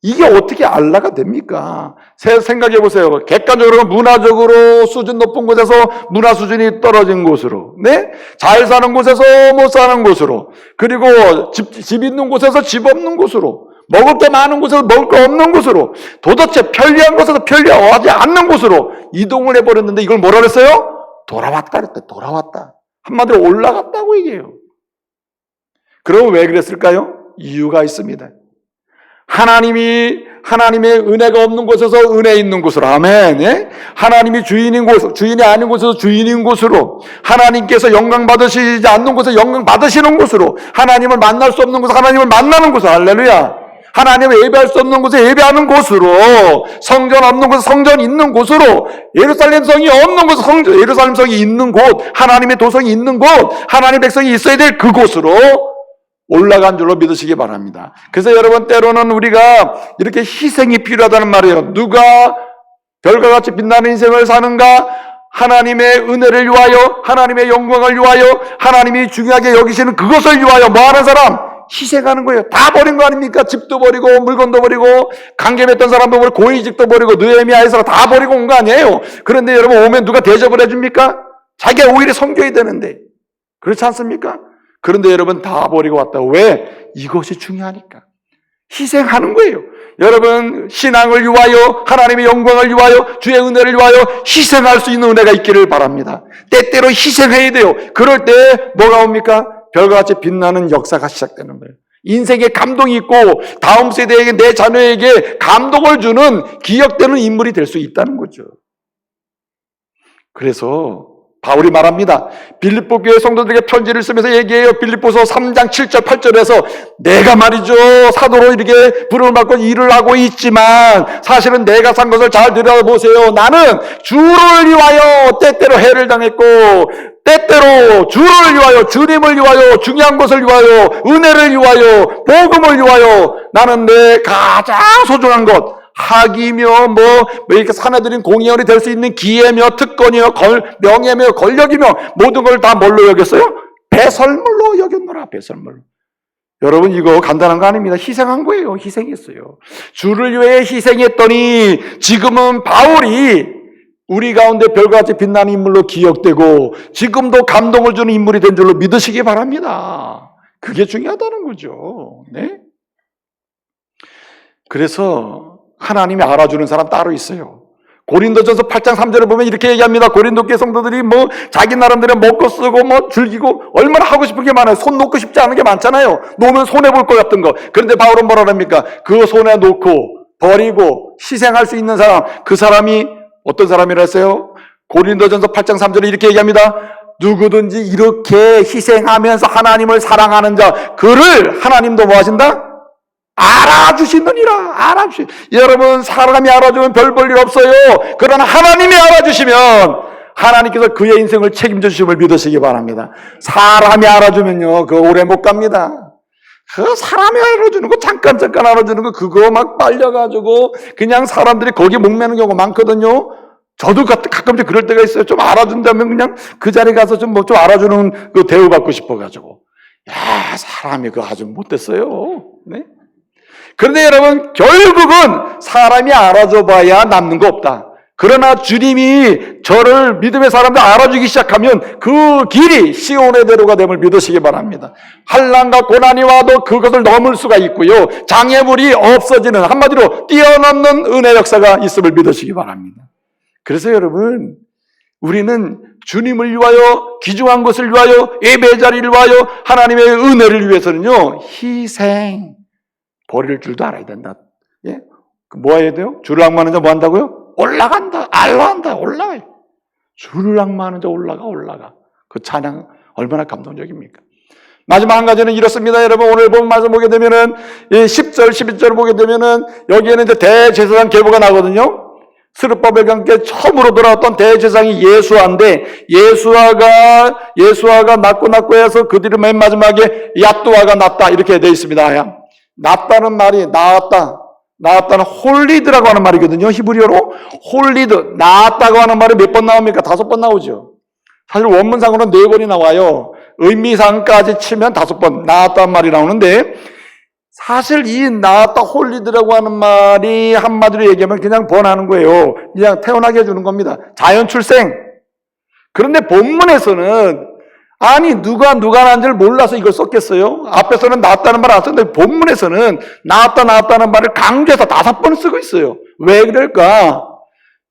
S1: 이게 어떻게 알라가 됩니까? 생각해 보세요. 객관적으로 문화적으로 수준 높은 곳에서 문화 수준이 떨어진 곳으로, 네? 잘 사는 곳에서 못 사는 곳으로, 그리고 집 있는 곳에서 집 없는 곳으로, 먹을 게 많은 곳에서 먹을 거 없는 곳으로, 도대체 편리한 곳에서 편리하지 않는 곳으로 이동을 해버렸는데 이걸 뭐라 그랬어요? 돌아왔다 그랬다. 돌아왔다. 한마디로 올라갔다고 얘기해요. 그럼 왜 그랬을까요? 이유가 있습니다. 하나님의 은혜가 없는 곳에서 은혜 있는 곳으로, 아멘. 예? 하나님이 주인이 아닌 곳에서 주인인 곳으로, 하나님께서 영광 받으시지 않는 곳에서 영광 받으시는 곳으로, 하나님을 만날 수 없는 곳에서 하나님을 만나는 곳으로, 할렐루야. 하나님을 예배할 수 없는 곳에 예배하는 곳으로, 성전 없는 곳에 성전 있는 곳으로, 예루살렘 성이 없는 곳에 예루살렘 성이 있는 곳, 하나님의 도성이 있는 곳, 하나님의 백성이 있어야 될 그곳으로 올라간 줄로 믿으시기 바랍니다. 그래서 여러분, 때로는 우리가 이렇게 희생이 필요하다는 말이에요. 누가 별과 같이 빛나는 인생을 사는가? 하나님의 은혜를 위하여, 하나님의 영광을 위하여, 하나님이 중요하게 여기시는 그것을 위하여 뭐 하는 사람? 희생하는 거예요. 다 버린 거 아닙니까? 집도 버리고, 물건도 버리고, 관계했던 사람도 버리고, 고위직도 버리고, 느헤미야에서 다 버리고 온 거 아니에요. 그런데 여러분, 오면 누가 대접을 해줍니까? 자기가 오히려 섬겨야 되는데. 그렇지 않습니까? 그런데 여러분, 다 버리고 왔다고. 왜? 이것이 중요하니까. 희생하는 거예요. 여러분, 신앙을 위하여, 하나님의 영광을 위하여, 주의 은혜를 위하여 희생할 수 있는 은혜가 있기를 바랍니다. 때때로 희생해야 돼요. 그럴 때 뭐가 옵니까? 별과 같이 빛나는 역사가 시작되는 거예요. 인생에 감동이 있고 다음 세대에게, 내 자녀에게 감동을 주는, 기억되는 인물이 될 수 있다는 거죠. 그래서 바울이 말합니다. 빌립보 교회 성도들에게 편지를 쓰면서 얘기해요. 빌립보서 3장 7절 8절에서 내가 말이죠, 사도로 이렇게 부름을 받고 일을 하고 있지만 사실은 내가 산 것을 잘 들여보세요. 나는 주를 위하여 때때로 해를 당했고, 때때로 주를 위하여, 주님을 위하여, 중요한 것을 위하여, 은혜를 위하여, 복음을 위하여, 나는 내 가장 소중한 것, 학이며 이렇게 사내들인 공의원이 될 수 있는 기회며 특권이며 명예며 권력이며 모든 걸 다 뭘로 여겼어요? 배설물로 여겼노라. 배설물로. 여러분, 이거 간단한 거 아닙니다. 희생한 거예요. 희생했어요. 주를 위해 희생했더니 지금은 바울이 우리 가운데 별과 같이 빛나는 인물로 기억되고 지금도 감동을 주는 인물이 된 줄로 믿으시기 바랍니다. 그게 중요하다는 거죠. 네? 그래서 하나님이 알아주는 사람 따로 있어요. 고린도전서 8장 3절을 보면 이렇게 얘기합니다. 고린도 교회 성도들이 자기 나름대로 먹고 쓰고 즐기고 얼마나 하고 싶은 게 많아요. 손 놓고 싶지 않은 게 많잖아요. 놓으면 손해볼 것 같은 거. 그런데 바울은 뭐라 합니까? 그 손에 놓고 버리고 희생할 수 있는 사람, 그 사람이 어떤 사람이라 했어요? 고린도전서 8장 3절에 이렇게 얘기합니다. 누구든지 이렇게 희생하면서 하나님을 사랑하는 자, 그를 하나님도 뭐 하신다? 알아주시느니라. 여러분, 사람이 알아주면 별 볼 일 없어요. 그러나 하나님이 알아주시면 하나님께서 그의 인생을 책임져 주심을 믿으시기 바랍니다. 사람이 알아주면요, 그거 오래 못 갑니다. 그 사람이 알아주는 거, 잠깐 알아주는 거, 그거 막 빨려가지고 그냥 사람들이 거기에 목매는 경우가 많거든요. 저도 가끔씩 그럴 때가 있어요. 좀 알아준다면 그냥 그 자리에 가서 좀 알아주는 그 대우받고 싶어가지고. 야, 사람이 그거 아주 못됐어요. 네? 그런데 여러분, 결국은 사람이 알아줘 봐야 남는 거 없다. 그러나 주님이 저를 믿음의 사람들 알아주기 시작하면 그 길이 시온의 대로가 됨을 믿으시기 바랍니다. 환난과 고난이 와도 그것을 넘을 수가 있고요. 장애물이 없어지는, 한마디로 뛰어넘는 은혜 역사가 있음을 믿으시기 바랍니다. 그래서 여러분, 우리는 주님을 위하여, 귀중한 것을 위하여, 예배 자리를 위하여, 하나님의 은혜를 위해서는요, 희생, 버릴 줄도 알아야 된다. 예? 뭐 해야 돼요? 주를 앙마하는 자 뭐 한다고요? 올라간다, 알라한다, 올라가요. 주를 앙마하는 자 올라가. 그 찬양 얼마나 감동적입니까? 마지막 한 가지는 이렇습니다. 여러분, 오늘 본 말씀 보게 되면은, 10절, 11절 보게 되면은, 여기에는 이제 대제사장 계보가 나거든요. 스룹바벨과 함께 처음으로 돌아왔던 대제사장이 예수아인데, 예수아가 낳고 해서 그 뒤로 맨 마지막에 야뚜아가 낳았다. 이렇게 되어 있습니다. 낳았다는 말이, 낳았다는 홀리드라고 하는 말이거든요. 히브리어로. 홀리드, 낳았다고 하는 말이 몇 번 나옵니까? 5번 나오죠. 사실 원문상으로는 4번이 나와요. 의미상까지 치면 5번 낳았다는 말이 나오는데, 사실 이 낳았다 홀리드라고 하는 말이 한마디로 얘기하면 그냥 번하는 거예요. 그냥 태어나게 해주는 겁니다. 자연 출생. 그런데 본문에서는 아니 누가 낳은지를 몰라서 이걸 썼겠어요? 앞에서는 낳았다는 말을 안 썼는데 본문에서는 낳았다는 말을 강조해서 5번 쓰고 있어요. 왜 그럴까?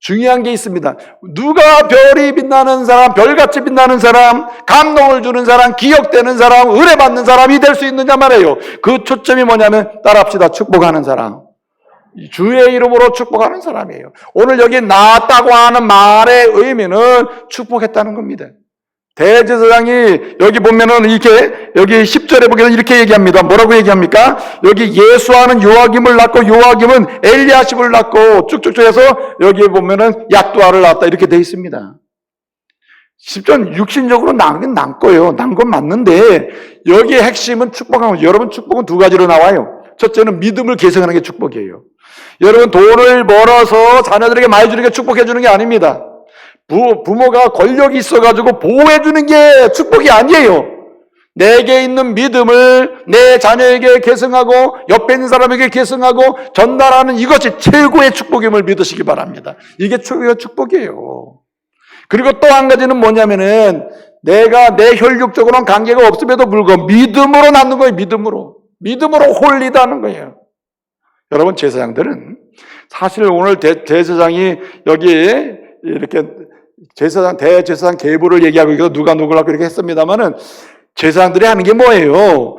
S1: 중요한 게 있습니다. 누가 별이 빛나는 사람, 별같이 빛나는 사람, 감동을 주는 사람, 기억되는 사람, 은혜 받는 사람이 될 수 있느냐 말이에요. 그 초점이 뭐냐면 따라합시다. 축복하는 사람. 주의 이름으로 축복하는 사람이에요. 오늘 여기 낳았다고 하는 말의 의미는 축복했다는 겁니다. 대제사장이 여기 보면은 이렇게 여기 10절에 보면 이렇게 얘기합니다. 뭐라고 얘기합니까? 여기 예수아는 요아김을 낳고 요아김은 엘리야십을 낳고 쭉쭉쭉 해서 여기 보면은 야뚜아를 낳았다 이렇게 돼 있습니다. 10절 육신적으로 낳은 거예요. 낳은 건 맞는데 여기에 핵심은 축복하는 거예요. 여러분 축복은 2가지로 나와요. 첫째는 믿음을 계승하는 게 축복이에요. 여러분 돈을 벌어서 자녀들에게 많이 주는 게 축복해 주는 게 아닙니다. 부모가 권력이 있어가지고 보호해주는 게 축복이 아니에요. 내게 있는 믿음을 내 자녀에게 계승하고 옆에 있는 사람에게 계승하고 전달하는 이것이 최고의 축복임을 믿으시기 바랍니다. 이게 최고의 축복이에요. 그리고 또 한 가지는 뭐냐면은 내가 내 혈육적으로는 관계가 없음에도 불구하고 믿음으로 낳는 거예요. 믿음으로 홀리다는 거예요. 여러분 제사장들은 사실 오늘 대제사장이 여기에 이렇게 대제사장 계보를 얘기하고 있어서 누가 누구라고 그렇게 했습니다만은 제사장들이 하는 게 뭐예요?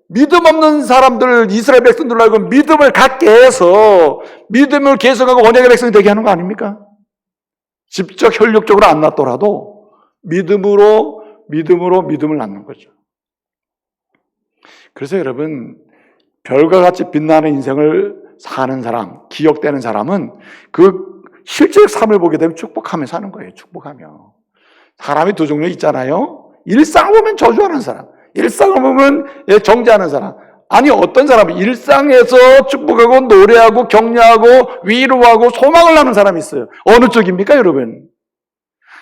S1: 믿음 없는 사람들, 이스라엘 백성들 알고 믿음을 갖게 해서 믿음을 계승하고 언약의 백성이 되게 하는 거 아닙니까? 직접 혈육적으로 안 낳더라도 믿음을 낳는 거죠. 그래서 여러분 별과 같이 빛나는 인생을 사는 사람, 기억되는 사람은 그 실제 삶을 보게 되면 축복하며 사는 거예요. 축복하며. 사람이 2 종류 있잖아요. 일상을 보면 저주하는 사람, 일상을 보면 정죄하는 사람. 아니 어떤 사람은 일상에서 축복하고 노래하고 격려하고 위로하고 소망을 나누는 사람이 있어요. 어느 쪽입니까 여러분?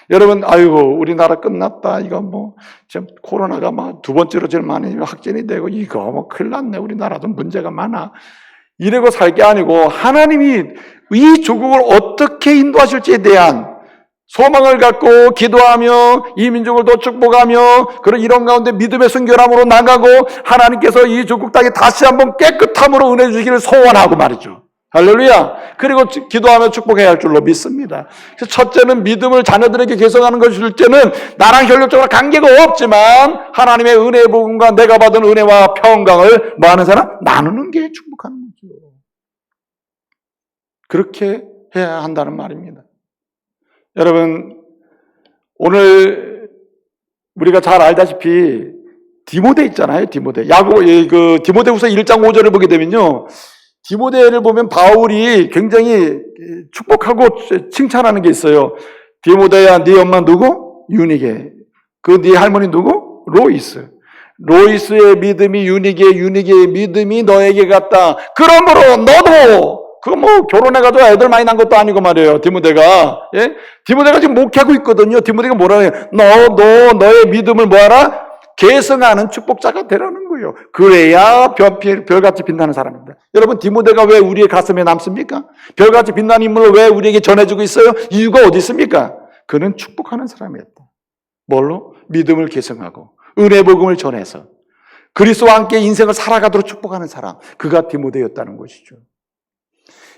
S1: 여러분 아이고 우리나라 끝났다. 이거 뭐 지금 코로나가 막 2번째로 제일 많이 확진이 되고 이거 뭐 큰일 났네. 우리나라도 문제가 많아. 이러고 살 게 아니고 하나님이 이 조국을 어떻게 인도하실지에 대한 소망을 갖고 기도하며 이 민족을 더 축복하며 그런 이런 가운데 믿음의 순결함으로 나가고 하나님께서 이 조국 땅에 다시 한번 깨끗함으로 은혜 주시기를 소원하고 말이죠. 할렐루야. 그리고 기도하며 축복해야 할 줄로 믿습니다. 그래서 첫째는 믿음을 자녀들에게 계승하는 것이, 둘째는 나랑 혈육적으로 관계가 없지만 하나님의 은혜의 복음과 내가 받은 은혜와 평강을 뭐하는 사람? 나누는 게 축복하는 거죠. 그렇게 해야 한다는 말입니다. 여러분 오늘 우리가 잘 알다시피 디모데 있잖아요. 디모데. 디모데후서 1장 5절을 보게 되면요. 디모데를 보면 바울이 굉장히 축복하고 칭찬하는 게 있어요. 디모데야, 네 엄마 누구? 유니게. 네 할머니 누구? 로이스. 로이스의 믿음이 유니게의 믿음이 너에게 갔다. 그러므로 너도 결혼해가지고 애들 많이 난 것도 아니고 말이에요. 디모데가. 예? 디모데가 지금 목회하고 있거든요. 디모데가 뭐라 해요? 너의 믿음을 뭐하라? 계승하는 축복자가 되라는 거예요. 그래야 별같이 빛나는 사람입니다. 여러분 디모데가 왜 우리의 가슴에 남습니까? 별같이 빛나는 인물을 왜 우리에게 전해주고 있어요? 이유가 어디 있습니까? 그는 축복하는 사람이었다. 뭘로? 믿음을 계승하고 은혜 복음을 전해서 그리스도와 함께 인생을 살아가도록 축복하는 사람. 그가 디모데였다는 것이죠.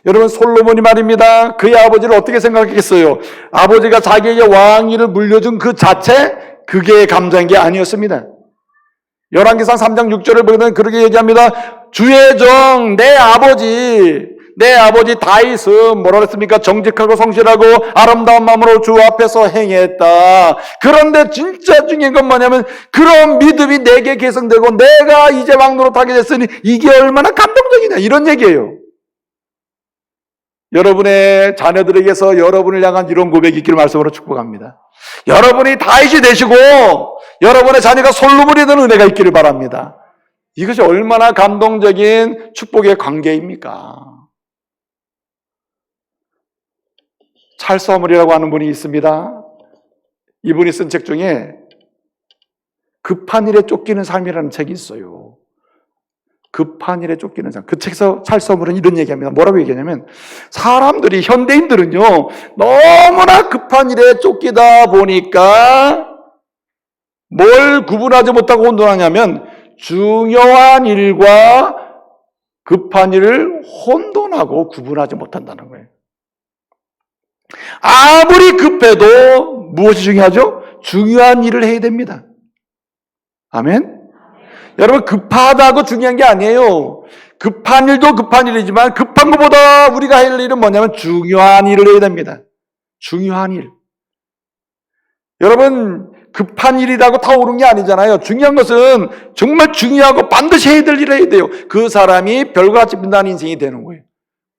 S1: 여러분, 솔로몬이 말입니다. 그의 아버지를 어떻게 생각했겠어요? 아버지가 자기에게 왕위를 물려준 그 자체, 그게 감사한 게 아니었습니다. 열왕기상 3장 6절을 보면 그렇게 얘기합니다. 주의 종, 내 아버지 다윗은 뭐라 그랬습니까? 정직하고 성실하고 아름다운 마음으로 주 앞에서 행했다. 그런데 진짜 중요한 건 뭐냐면 그런 믿음이 내게 개성되고 내가 이제 왕노릇하게 됐으니 이게 얼마나 감동적이냐, 이런 얘기예요. 여러분의 자녀들에게서 여러분을 향한 이런 고백이 있기를 말씀으로 축복합니다. 여러분이 다윗이 되시고 여러분의 자녀가 솔로몬이 되는 은혜가 있기를 바랍니다. 이것이 얼마나 감동적인 축복의 관계입니까? 찰스 허물이라고 하는 분이 있습니다. 이분이 쓴 책 중에 급한 일에 쫓기는 삶이라는 책이 있어요. 급한 일에 쫓기는 삶. 그 책에서 찰스 허물은 이런 얘기합니다. 뭐라고 얘기하냐면, 사람들이, 현대인들은요, 너무나 급한 일에 쫓기다 보니까 뭘 구분하지 못하고 혼돈하냐면 중요한 일과 급한 일을 혼돈하고 구분하지 못한다는 거예요. 아무리 급해도 무엇이 중요하죠? 중요한 일을 해야 됩니다. 아멘? 여러분, 급하다고 중요한 게 아니에요. 급한 일도 급한 일이지만 급한 것보다 우리가 할 일은 뭐냐면 중요한 일을 해야 됩니다. 중요한 일. 여러분, 급한 일이라고 다 옳은 게 아니잖아요. 중요한 것은 정말 중요하고 반드시 해야 될 일을 해야 돼요. 그 사람이 별과 같이 빛나는 인생이 되는 거예요.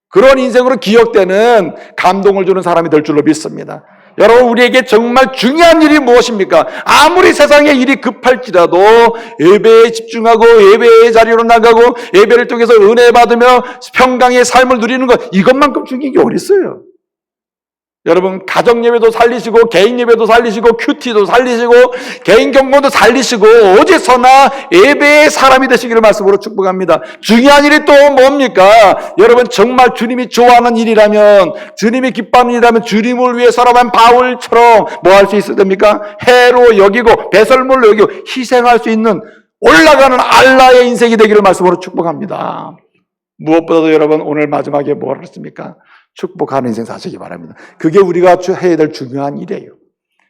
S1: 그런 인생으로 기억되는 감동을 주는 사람이 될 줄로 믿습니다. 여러분, 우리에게 정말 중요한 일이 무엇입니까? 아무리 세상의 일이 급할지라도 예배에 집중하고 예배의 자리로 나가고 예배를 통해서 은혜 받으며 평강의 삶을 누리는 것, 이것만큼 중요한 게 어디 있어요? 여러분, 가정 예배도 살리시고 개인 예배도 살리시고 큐티도 살리시고 개인 경건도 살리시고 어디서나 예배의 사람이 되시기를 말씀으로 축복합니다. 중요한 일이 또 뭡니까? 여러분, 정말 주님이 좋아하는 일이라면, 주님이 기뻐하는 일이라면 주님을 위해 살아간 바울처럼 뭐 할 수 있어야 됩니까? 해로 여기고 배설물로 여기고 희생할 수 있는 올라가는 알라의 인생이 되기를 말씀으로 축복합니다. 무엇보다도 여러분, 오늘 마지막에 뭘 했습니까? 축복하는 인생 사시기 바랍니다. 그게 우리가 해야 될 중요한 일이에요.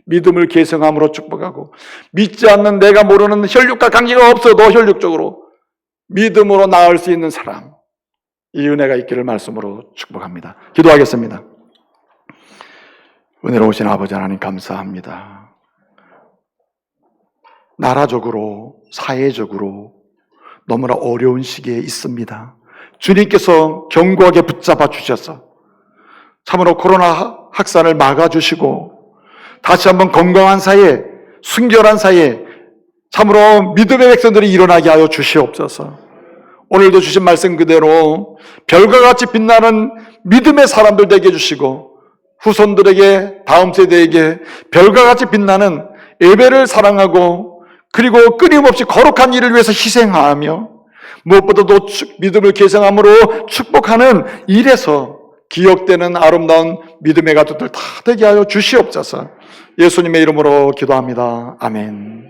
S1: 믿음을 계승함으로 축복하고, 믿지 않는 내가 모르는 혈육과 관계가 없어도 혈육적으로 믿음으로 나을 수 있는 사람, 이 은혜가 있기를 말씀으로 축복합니다. 기도하겠습니다. 은혜로우신 아버지 하나님, 감사합니다. 나라적으로 사회적으로 너무나 어려운 시기에 있습니다. 주님께서 견고하게 붙잡아 주셔서 참으로 코로나 확산을 막아주시고 다시 한번 건강한 사회, 순결한 사회, 참으로 믿음의 백성들이 일어나게 하여 주시옵소서. 오늘도 주신 말씀 그대로 별과 같이 빛나는 믿음의 사람들 되게 해주시고 후손들에게, 다음 세대에게 별과 같이 빛나는 예배를 사랑하고 그리고 끊임없이 거룩한 일을 위해서 희생하며 무엇보다도 믿음을 계승함으로 축복하는 일에서 기억되는 아름다운 믿음의 가족들 다 되게 하여 주시옵소서. 예수님의 이름으로 기도합니다. 아멘.